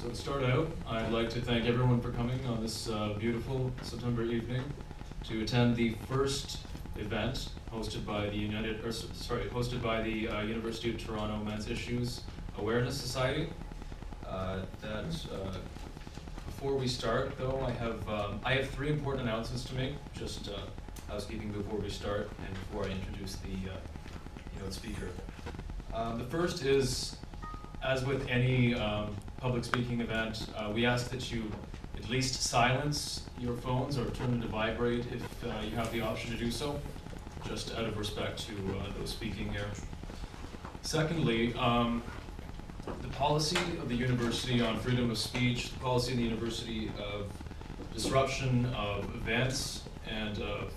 So to start out, I'd like to thank everyone for coming on this beautiful September evening to attend the first event hosted by the University of Toronto Men's Issues Awareness Society. Before we start, though, I have three important announcements to make. Just housekeeping before we start and before I introduce the speaker. The first is, as with any public speaking event, we ask that you at least silence your phones or turn them to vibrate if you have the option to do so, just out of respect to those speaking here. Secondly, the policy of the university on freedom of speech, the policy of the university of disruption of events and of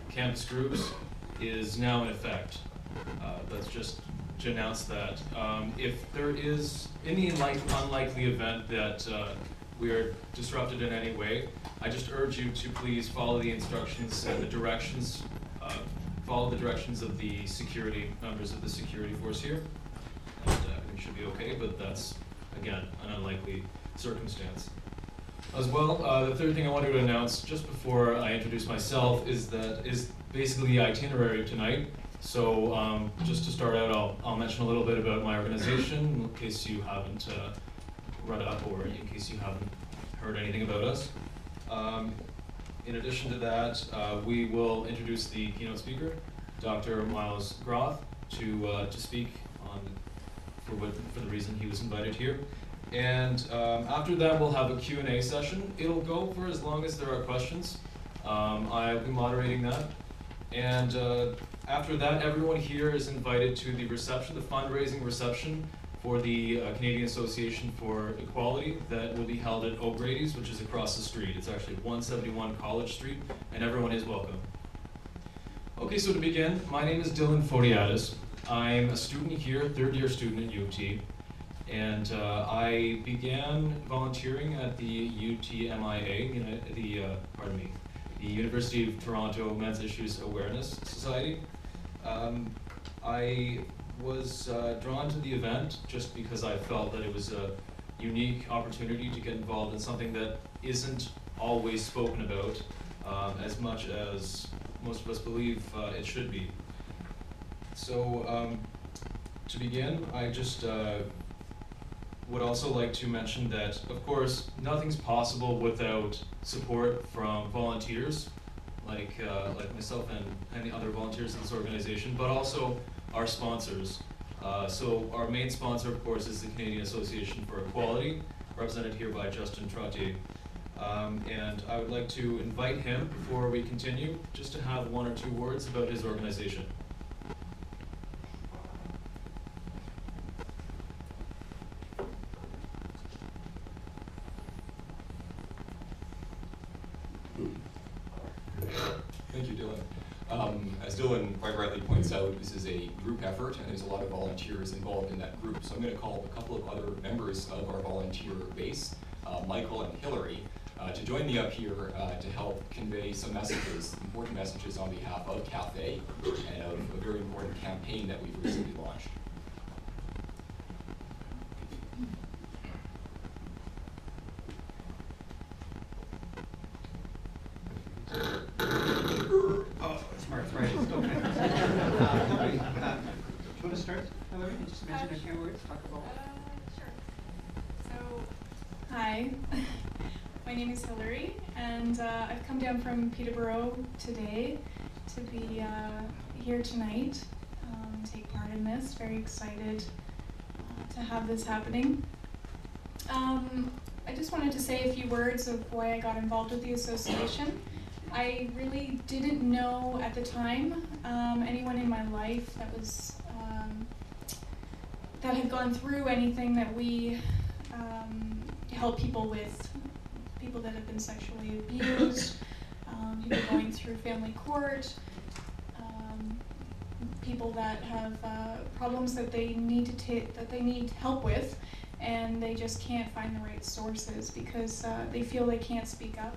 campus groups is now in effect. That's just to announce that. If there is any unlikely event that we are disrupted in any way, I just urge you to please follow the instructions and the directions, follow the directions of the members of the security force here. And it should be okay, but that's, again, an unlikely circumstance. As well, the third thing I wanted to announce just before I introduce myself is basically the itinerary tonight. So just to start out, I'll mention a little bit about my organization in case you haven't read up or in case you haven't heard anything about us. In addition to that, we will introduce the keynote speaker, Dr. Miles Groth, to speak for the reason he was invited here. And after that, we'll have a Q&A session. It'll go for as long as there are questions. I'll be moderating that. And after that, everyone here is invited to the reception, the fundraising reception for the Canadian Association for Equality that will be held at O'Grady's, which is across the street. It's actually 171 College Street, and everyone is welcome. Okay, so to begin, my name is Dylan Fodiatis. I'm a student here, third-year student at UofT, and I began volunteering at the UTMIA, the University of Toronto Men's Issues Awareness Society. I was drawn to the event just because I felt that it was a unique opportunity to get involved in something that isn't always spoken about as much as most of us believe it should be. So to begin, I just would also like to mention that, of course, nothing's possible without support from volunteers, like myself and the other volunteers in this organization, but also our sponsors. So our main sponsor, of course, is the Canadian Association for Equality, represented here by Justin Trottier. And I would like to invite him, before we continue, just to have one or two words about his organization. Thank you, Dylan. As Dylan quite rightly points out, this is a group effort, and there's a lot of volunteers involved in that group. So I'm going to call a couple of other members of our volunteer base, Michael and Hillary, to join me up here to help convey some messages, important messages on behalf of CAFE and of a very important campaign that we've recently launched. Do you want to start, Hillary? Just mention a few words, talk about. Sure. So, hi. My name is Hillary, and I've come down from Peterborough today to be here tonight, take part in this. Very excited to have this happening. I just wanted to say a few words of why I got involved with the association. I really didn't know at the time anyone in my life that was that had gone through anything that we help people with, people that have been sexually abused, people going through family court, people that have problems that they need help with, and they just can't find the right sources because they feel they can't speak up.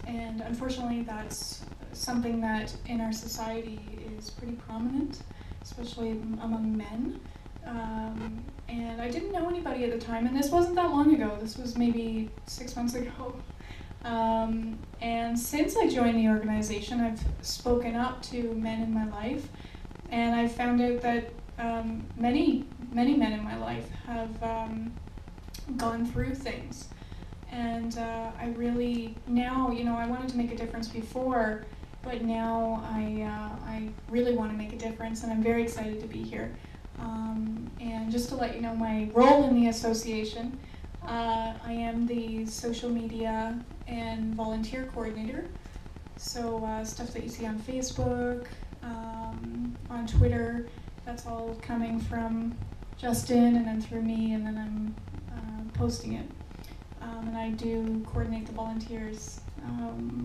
And unfortunately, that's something that in our society is pretty prominent, especially among men. And I didn't know anybody at the time, and this wasn't that long ago. This was maybe 6 months ago. And since I joined the organization, I've spoken up to men in my life, and I've found out that many men in my life have gone through things. And I really, now, I wanted to make a difference before, but now I really want to make a difference, and I'm very excited to be here. And just to let you know my role in the association, I am the social media and volunteer coordinator. So stuff that you see on Facebook, on Twitter, that's all coming from Justin and then through me, and then I'm posting it. And I do coordinate the volunteers,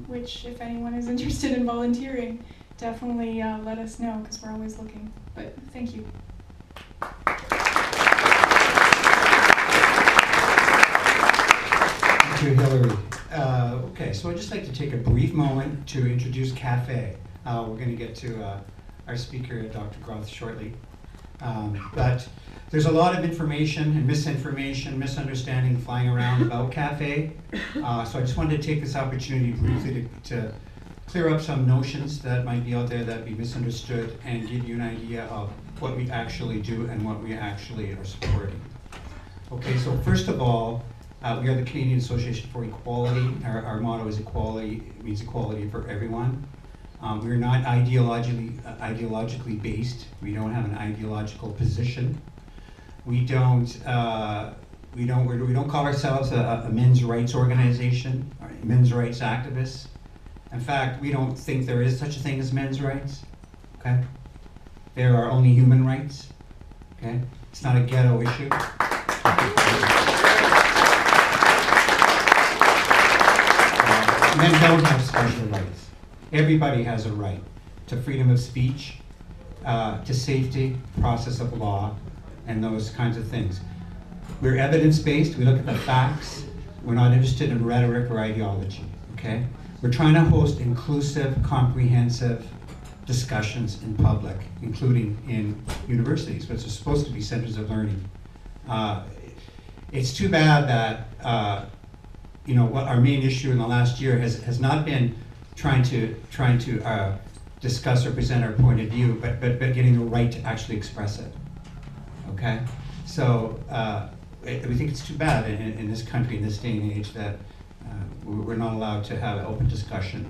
which if anyone is interested in volunteering, definitely let us know, because we're always looking. But thank you. Thank you, Hillary. Okay, so I'd just like to take a brief moment to introduce CAFE. We're going to get to our speaker, Dr. Groth, shortly. But there's a lot of information and misinformation, misunderstanding flying around about CAFE. So I just wanted to take this opportunity briefly to clear up some notions that might be out there that be misunderstood and give you an idea of what we actually do and what we actually are supporting. Okay, so first of all, we are the Canadian Association for Equality. Our motto is equality. It means equality for everyone. We're not ideologically based. We don't have an ideological position. We don't call ourselves a men's rights organization or men's rights activists. In fact, we don't think there is such a thing as men's rights. Okay, there are only human rights. Okay, it's not a ghetto issue. Men don't have special rights. Everybody has a right to freedom of speech, to safety, process of law, and those kinds of things. We're evidence-based. We look at the facts. We're not interested in rhetoric or ideology. Okay? We're trying to host inclusive, comprehensive discussions in public, including in universities, which are supposed to be centers of learning. It's too bad that what our main issue in the last year has not been trying to discuss or present our point of view, but getting the right to actually express it. Okay, so we think it's too bad in this country, in this day and age, that we're not allowed to have an open discussion.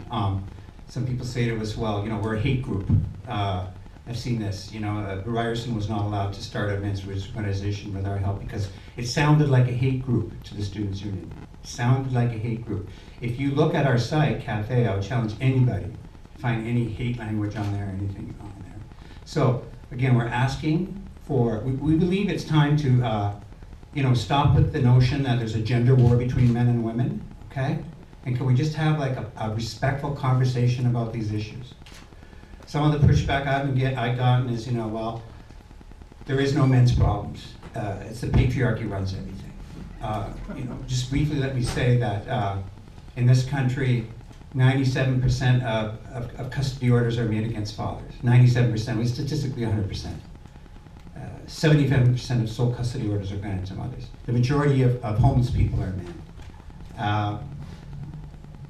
Some people say to us, well, we're a hate group. I've seen this. Ryerson was not allowed to start a men's rights organization with our help because it sounded like a hate group to the Students' Union. It sounded like a hate group. If you look at our site, CAFE, I would challenge anybody to find any hate language on there, anything on there. So again, we're asking for, we believe it's time to stop with the notion that there's a gender war between men and women, okay? And can we just have like a respectful conversation about these issues? Some of the pushback I've gotten is, well, there is no men's problems. It's the patriarchy runs everything. Just briefly let me say that in this country, 97% of custody orders are made against fathers. 97%, well, statistically 100%. 77% of sole custody orders are granted to mothers. The majority of homeless people are men.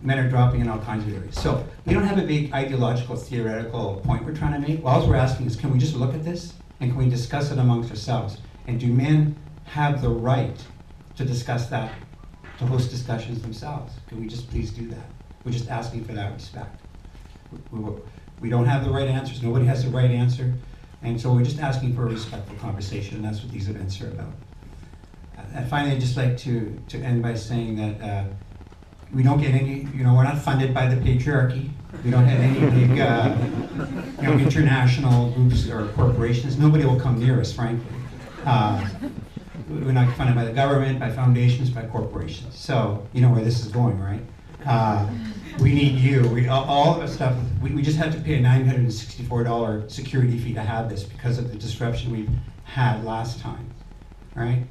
Men are dropping in all kinds of areas. So we don't have a big ideological, theoretical point we're trying to make. Well, all we're asking is, can we just look at this and can we discuss it amongst ourselves? And do men have the right to discuss that, to host discussions themselves? Can we just please do that? We're just asking for that respect. We don't have the right answers. Nobody has the right answer. And so we're just asking for a respectful conversation, and that's what these events are about. And finally, I'd just like to end by saying that we don't get any, we're not funded by the patriarchy. We don't have any big, international groups or corporations. Nobody will come near us, frankly. We're not funded by the government, by foundations, by corporations. So, you know where this is going, right? We need you. All of the stuff, we just had to pay a $964 security fee to have this because of the disruption we've had last time, right?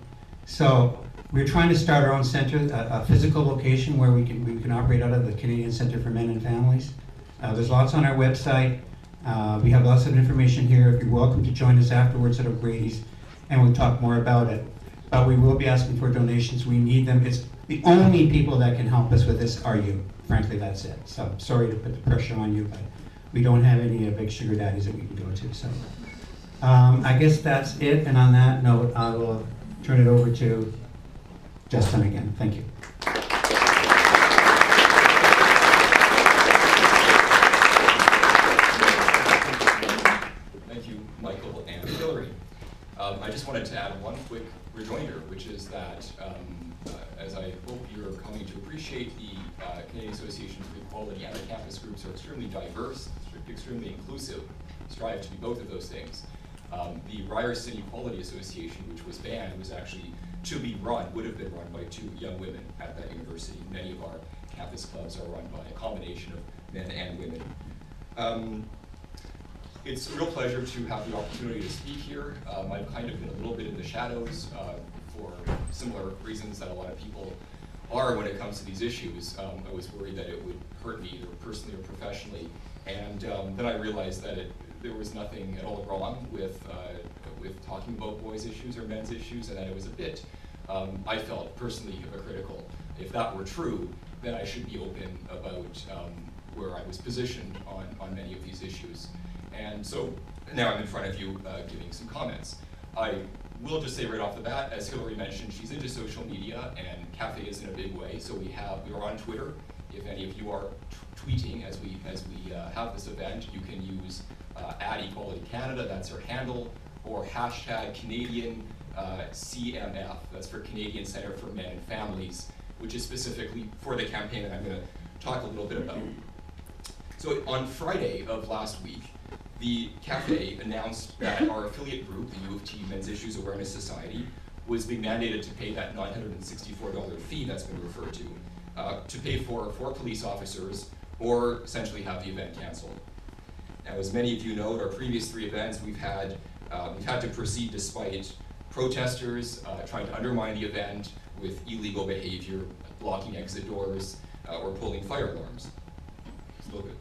So we're trying to start our own center, a physical location where we can operate out of the Canadian Centre for Men and Families. There's lots on our website. We have lots of information here. If you're welcome to join us afterwards at O'Grady's and we'll talk more about it. But we will be asking for donations. We need them. It's the only people that can help us with this are you. Frankly, that's it. So sorry to put the pressure on you, but we don't have any big sugar daddies that we can go to. So I guess that's it. And on that note, I will turn it over to Justin again. Thank you. Thank you, Michael and Hillary. I just wanted to add one quick rejoinder, which is that as I hope you're coming to appreciate, the Canadian Association for Equality and the campus groups are extremely diverse, extremely inclusive, strive to be both of those things. The Ryerson Equality Association, which was banned, was actually would have been run by 2 young women at that university. Many of our campus clubs are run by a combination of men and women. It's a real pleasure to have the opportunity to speak here. I've kind of been a little bit in the shadows for similar reasons that a lot of people are when it comes to these issues. I was worried that it would hurt me either personally or professionally, and then I realized that there was nothing at all wrong with talking about boys' issues or men's issues, and that it was a bit, I felt personally hypocritical. If that were true, then I should be open about where I was positioned on many of these issues. And so now I'm in front of you giving some comments. I will just say right off the bat, as Hillary mentioned, she's into social media, and Cafe is in a big way. So we are on Twitter. If any of you are tweeting as we have this event, you can use @EqualityCanada, that's her handle, or hashtag Canadian CMF, that's for Canadian Centre for Men and Families, which is specifically for the campaign that I'm going to talk a little bit about. So on Friday of last week, the Cafe announced that our affiliate group, the UofT Men's Issues Awareness Society, was being mandated to pay that $964 fee that's been referred to pay for 4 police officers, or essentially have the event canceled. Now, as many of you know, at our previous 3 events, we've had to proceed despite protesters trying to undermine the event with illegal behavior, blocking exit doors, or pulling fire alarms. It's a little good.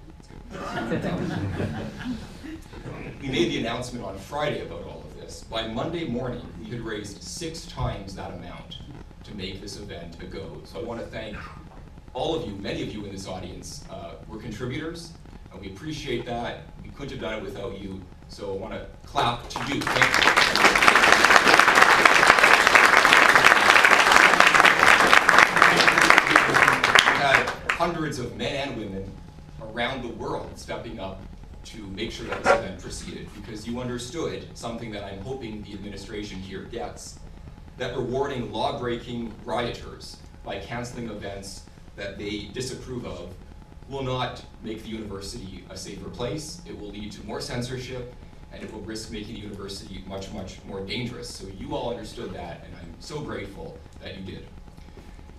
We made the announcement on Friday about all of this. By Monday morning, we had raised 6 times that amount to make this event a go. So I want to thank all of you, many of you in this audience were contributors, and we appreciate that. We couldn't have done it without you, so I want to clap to you. Thank you. We've had hundreds of men and women around the world stepping up to make sure that this event proceeded, because you understood something that I'm hoping the administration here gets, that rewarding law-breaking rioters by canceling events that they disapprove of will not make the university a safer place. It will lead to more censorship, and it will risk making the university much, much more dangerous. So you all understood that, and I'm so grateful that you did.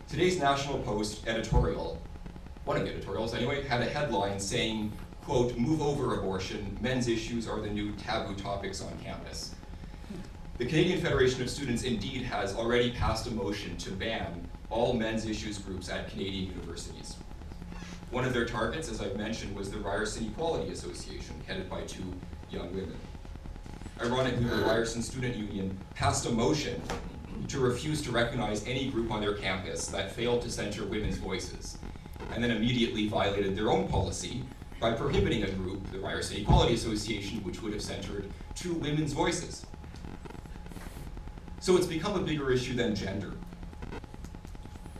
Today's National Post editorial, one of the editorials anyway, had a headline saying, quote, "Move over abortion, men's issues are the new taboo topics on campus." The Canadian Federation of Students indeed has already passed a motion to ban all men's issues groups at Canadian universities. One of their targets, as I've mentioned, was the Ryerson Equality Association, headed by 2 young women. Ironically, the Ryerson Student Union passed a motion to refuse to recognize any group on their campus that failed to censor women's voices, and then immediately violated their own policy by prohibiting a group, the Ryerson Equality Association, which would have censored 2 women's voices. So it's become a bigger issue than gender,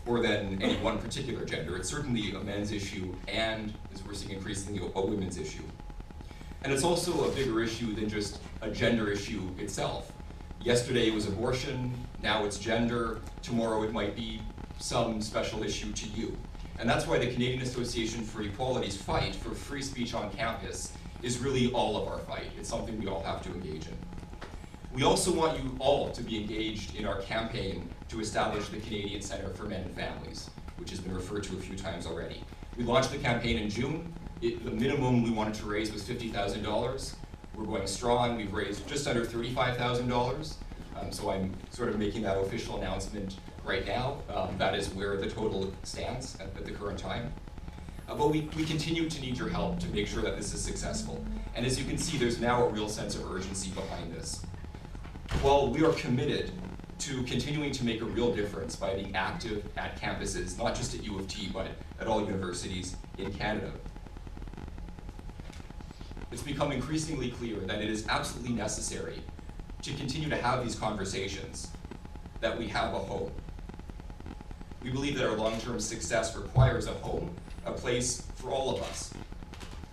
or than any one particular gender. It's certainly a men's issue, and, as we're seeing increasingly, a women's issue. And it's also a bigger issue than just a gender issue itself. Yesterday it was abortion, now it's gender, tomorrow it might be some special issue to you. And that's why the Canadian Association for Equality's fight for free speech on campus is really all of our fight. It's something we all have to engage in. We also want you all to be engaged in our campaign to establish the Canadian Centre for Men and Families, which has been referred to a few times already. We launched the campaign in June. The minimum we wanted to raise was $50,000. We're going strong. We've raised just under $35,000. So I'm sort of making that official announcement right now. That is where the total stands at the current time. But we continue to need your help to make sure that this is successful. And as you can see, there's now a real sense of urgency behind this. Well, we are committed to continuing to make a real difference by being active at campuses, not just at U of T, but at all universities in Canada. It's become increasingly clear that it is absolutely necessary to continue to have these conversations, that we have a home. We believe that our long-term success requires a home, a place for all of us,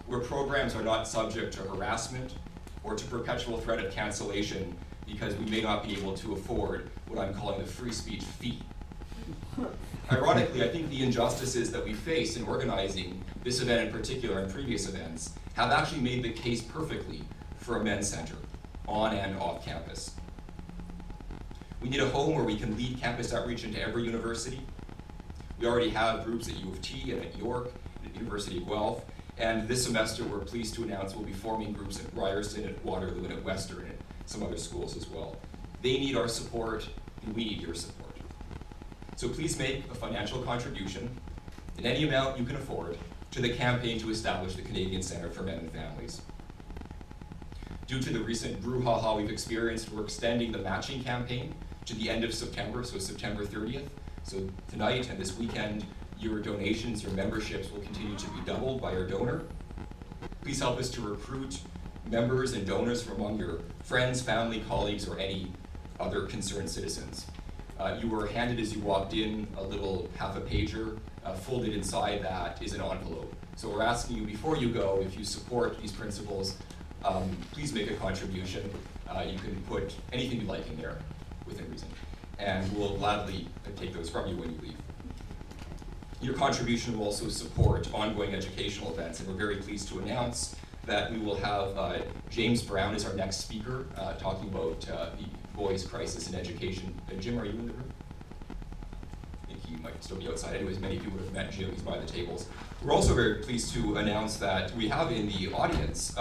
where programs are not subject to harassment or to perpetual threat of cancellation because we may not be able to afford what I'm calling the free speech fee. Ironically, I think the injustices that we face in organizing this event in particular and previous events have actually made the case perfectly for a men's center on and off campus. We need a home where we can lead campus outreach into every university. We already have groups at U of T and at York, at the University of Guelph, and this semester we're pleased to announce we'll be forming groups at Ryerson, at Waterloo, and at Western, and some other schools as well. They need our support, and we need your support. So please make a financial contribution in any amount you can afford to the campaign to establish the Canadian Centre for Men and Families. Due to the recent brouhaha we've experienced, we're extending the matching campaign to the end of September, so September 30th. So tonight and this weekend, your donations, your memberships will continue to be doubled by our donor. Please help us to recruit members and donors from among your friends, family, colleagues, or any other concerned citizens. You were handed as you walked in a little half a pager. Folded inside that is an envelope. So we're asking you before you go, if you support these principles, please make a contribution. You can put anything you like in there within reason, and we'll gladly take those from you when you leave. Your contribution will also support ongoing educational events, and we're very pleased to announce that we will have James Brown as our next speaker, talking about the boys' crisis in education. Jim, are you in the room? I think he might still be outside. Anyways, many people have met Jim. He's by the tables. We're also very pleased to announce that we have in the audience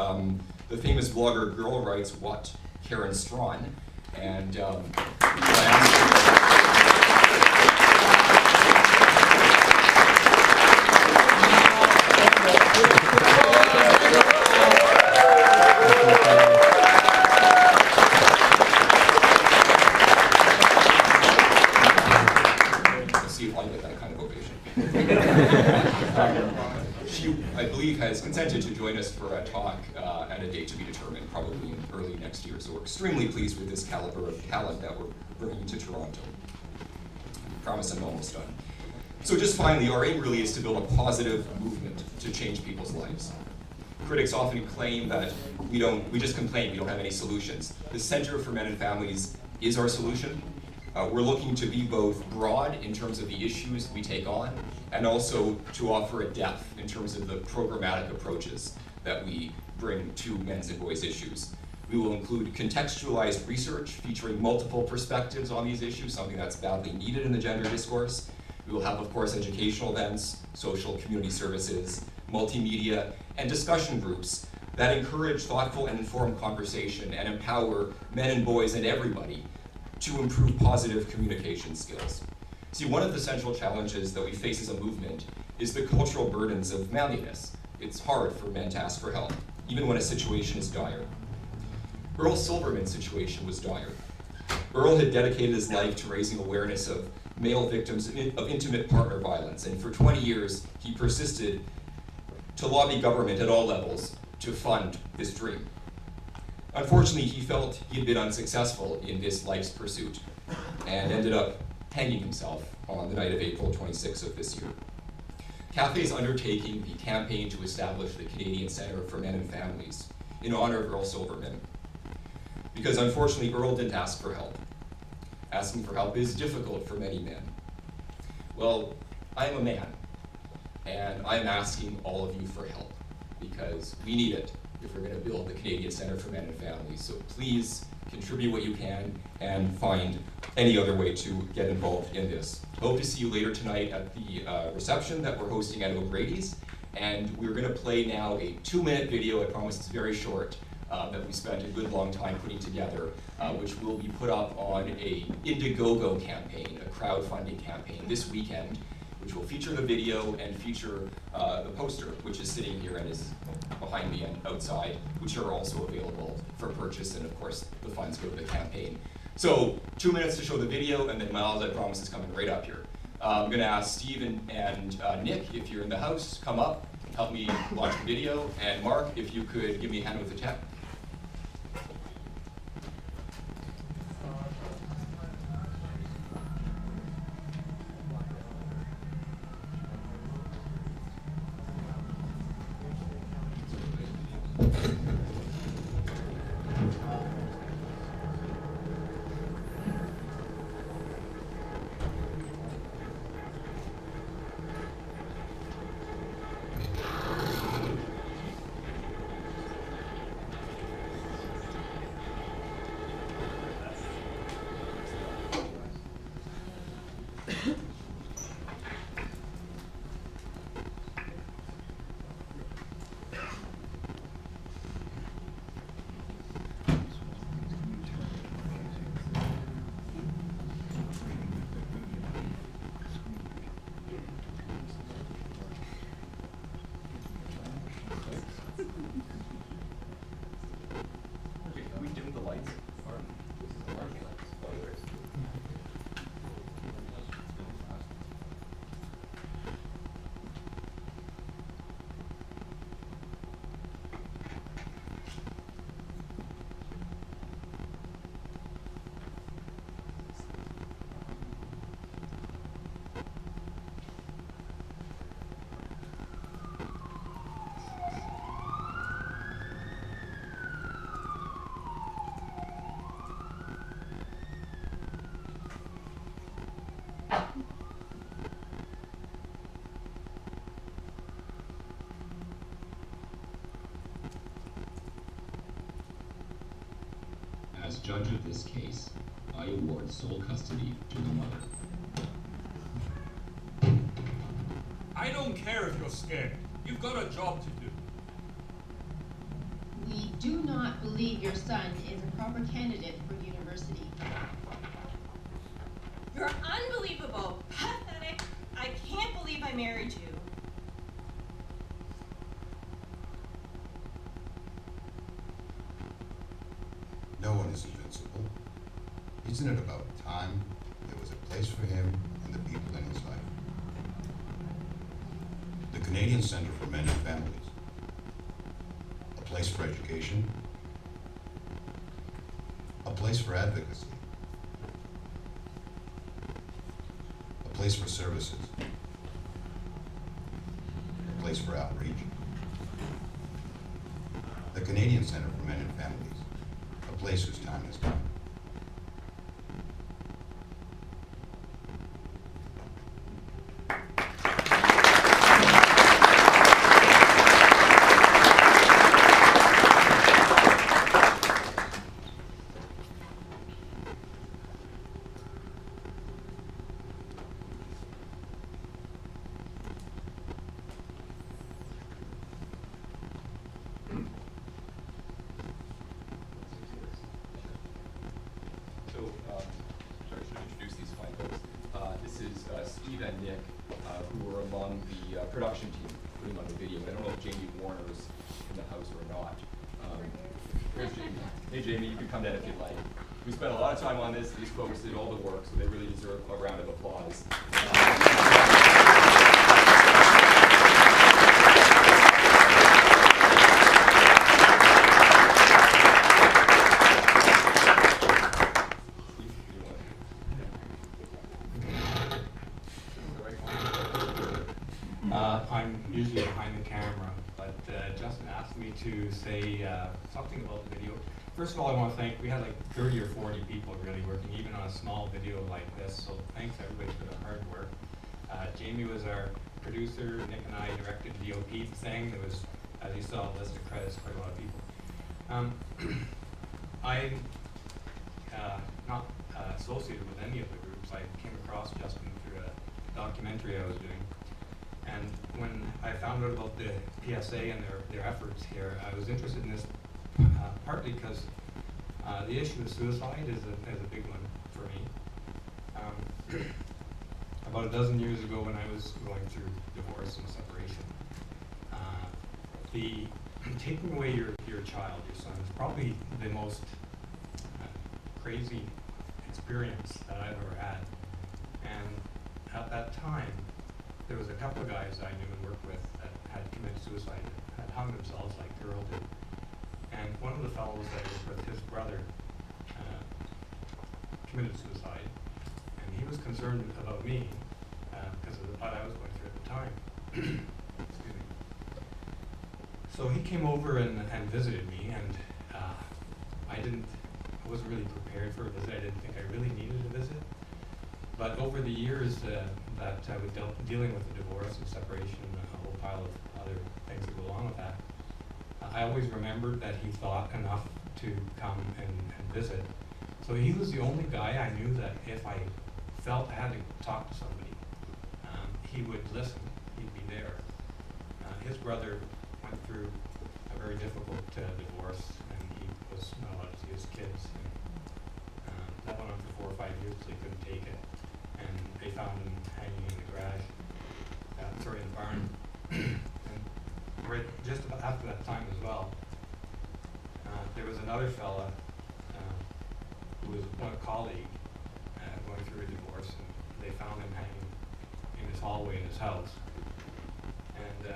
the famous blogger Girl Writes What, Karen Strawn, and she, I believe, has consented to join us for a talk at a date to be determined, probably in early next year. So we're extremely pleased with this caliber of talent that we're bringing to Toronto. I promise I'm almost done. So just finally, our aim really is to build a positive movement to change people's lives. Critics often claim that we just complain, we don't have any solutions. The Centre for Men and Families is our solution. We're looking to be both broad in terms of the issues we take on, and also to offer a depth in terms of the programmatic approaches that we bring to men's and boys' issues. We will include contextualized research featuring multiple perspectives on these issues, something that's badly needed in the gender discourse. We will have, of course, educational events, social community services, multimedia, and discussion groups that encourage thoughtful and informed conversation and empower men and boys and everybody to improve positive communication skills. See, one of the central challenges that we face as a movement is the cultural burdens of manliness. It's hard for men to ask for help, even when a situation is dire. Earl Silverman's situation was dire. Earl had dedicated his life to raising awareness of male victims of intimate partner violence, and for 20 years, he persisted to lobby government at all levels to fund this dream. Unfortunately, he felt he had been unsuccessful in this life's pursuit and ended up hanging himself on the night of April 26th of this year. CAFE is undertaking the campaign to establish the Canadian Centre for Men and Families in honor of Earl Silverman. Because unfortunately, Earl didn't ask for help. Asking for help is difficult for many men. Well, I'm a man, and I'm asking all of you for help, because we need it if we're going to build the Canadian Centre for Men and Families. So please contribute what you can and find any other way to get involved in this. Hope to see you later tonight at the reception that we're hosting at O'Grady's. And we're going to play now a 2-minute video. I promise it's very short, that we spent a good long time putting together, which will be put up on a Indiegogo campaign, a crowdfunding campaign this weekend, which will feature the video and feature the poster, which is sitting here and is behind me and outside, which are also available for purchase, and of course the funds go to the campaign. So 2 minutes to show the video, and then Miles, I promise, is coming right up here. I'm going to ask Steve and Nick, if you're in the house, come up, help me launch the video, and Mark, if you could give me a hand with the tech. As judge of this case, I award sole custody to the mother. I don't care if you're scared. You've got a job to do. We do not believe your son is a proper candidate for university. You're unbelievable, pathetic. I can't believe I married you. No one is invincible. Isn't it about time there was a place for him and the people in his life? The Canadian Centre for Men and Families. A place for education. A place for advocacy. A place for services. A place for outreach. The Canadian Centre for Men and Families. A place whose time has come. Steve and Nick, who were among the production team putting on the video. I don't know if Jamie Warner's in the house or not. Here's Jamie. Hey Jamie, you can come down if you'd like. We spent a lot of time on this. These folks did all the work, so they really deserve a round of applause. I'm usually behind the camera, but Justin asked me to say something about the video. First of all, I want to thank, we had like 30 or 40 people really working, even on a small video like this, so thanks everybody for the hard work. Jamie was our producer, Nick and I directed the UofT thing. There was, as you saw, a list of credits, quite a lot of people. I'm not associated with any of the groups. I came across Justin through a documentary I was doing. And when I found out about the PSA and their efforts here, I was interested in this partly because the issue of suicide is a big one for me. About a dozen years ago when I was going through divorce and separation, the taking away your child, your son, is probably the most crazy experience that I've ever had. And at that time, there was a couple of guys I knew and worked with that had committed suicide, had hung themselves like the girl did. And one of the fellows that was with his brother committed suicide, and he was concerned about me because of what I was going through at the time. Excuse me. So he came over and visited me, and I wasn't really prepared for a visit. I didn't think I really needed a visit. But over the years that I was dealing with the divorce and separation and a whole pile of other things that go along with that, I always remembered that he thought enough to come and visit. So he was the only guy I knew that if I felt I had to talk to somebody, he would listen, he'd be there. His brother went through a very difficult divorce, and he was not allowed to see his kids. And, that went on for 4 or 5 years till he couldn't take it. And they found him hanging in the garage, in the barn. And right just about after that time as well, there was another fella who was a colleague going through a divorce, and they found him hanging in his hallway in his house. And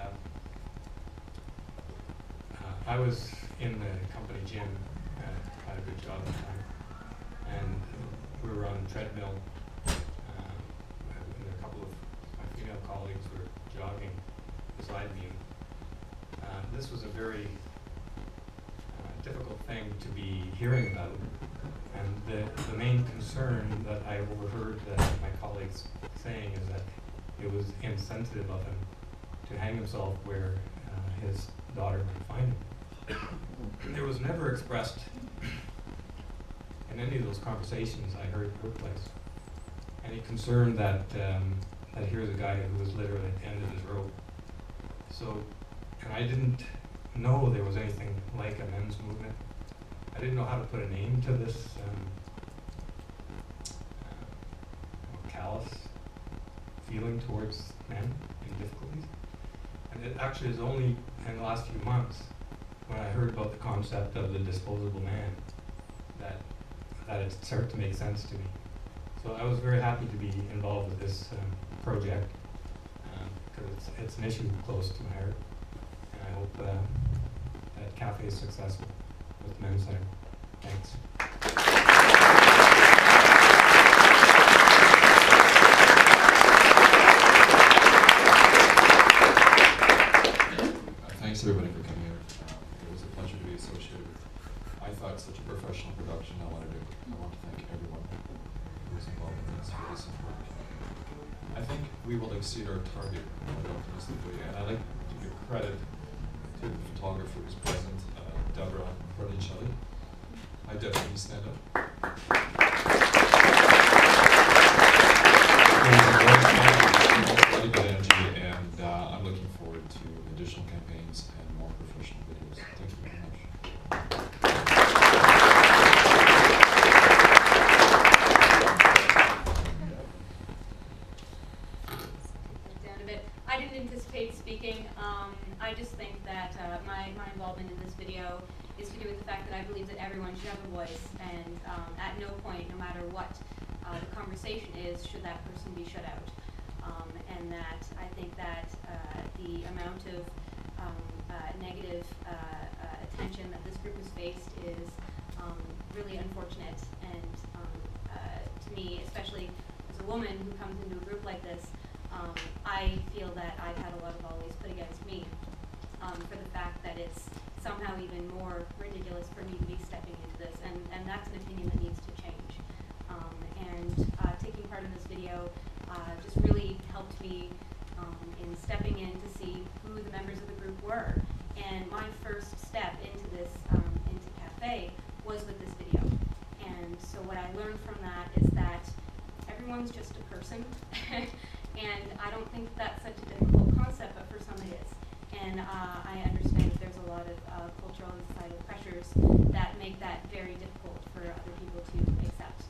I was in the company gym, had a good job at the time, and we were on the treadmill, and a couple of my female colleagues were jogging beside me. This was a very difficult thing to be hearing about, and the main concern that I overheard my colleagues saying is that it was insensitive of him to hang himself where his daughter might find him. There was never expressed in any of those conversations I heard in the workplace any concern that here's a guy who was literally at the end of his rope. So, and I didn't know there was anything like a men's movement. I didn't know how to put a name to this callous feeling towards men in difficulties. And it actually is only in the last few months when I heard about the concept of the disposable man that it started to make sense to me. So I was very happy to be involved with this project because it's an issue close to my heart, and I hope that CAFE is successful with the Men's Center. Thanks. Thanks everybody for coming here. It was a pleasure to be associated with. I thought such a professional production. I want to thank everyone who was involved in this for this important. I think we will exceed our target quite optimistically, and I'd like to give credit to the photographer who's present, Deborah Berlicelli. Hi Deborah, can you stand up? Really good energy, and I'm looking forward to additional campaigns and more professional videos. Thank you very much. Down a bit. I didn't anticipate speaking. I just think that my involvement in this video is to do with the fact that I believe that everyone should have a voice, and at no point, no matter what the conversation is, should that person be shut out. And that I think that the amount of negative attention that this group has faced is really unfortunate, and to me, especially as a woman who comes into a group like this, I feel that I've had a lot of always put against me for the fact that it's somehow even more ridiculous for me to be stepping into this, and that's an opinion that needs to change. Taking part in this video just really helped me in stepping in to see who the members of the group were. And my first step into this, into CAFE, was with this video. And so what I learned from that is that everyone's just a person. And I don't think that's such a difficult concept, but for some it is. And I understand that there's a lot of cultural and societal pressures that make that very difficult for other people to accept.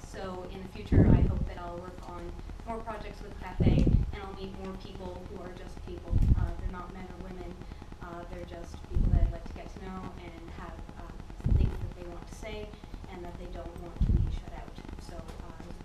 So in the future, I hope that I'll work on more projects with CAFE, and I'll meet more people who are just people. They're not men or women. They're just people that I'd like to get to know and have things that they want to say and that they don't want to be shut out. So it's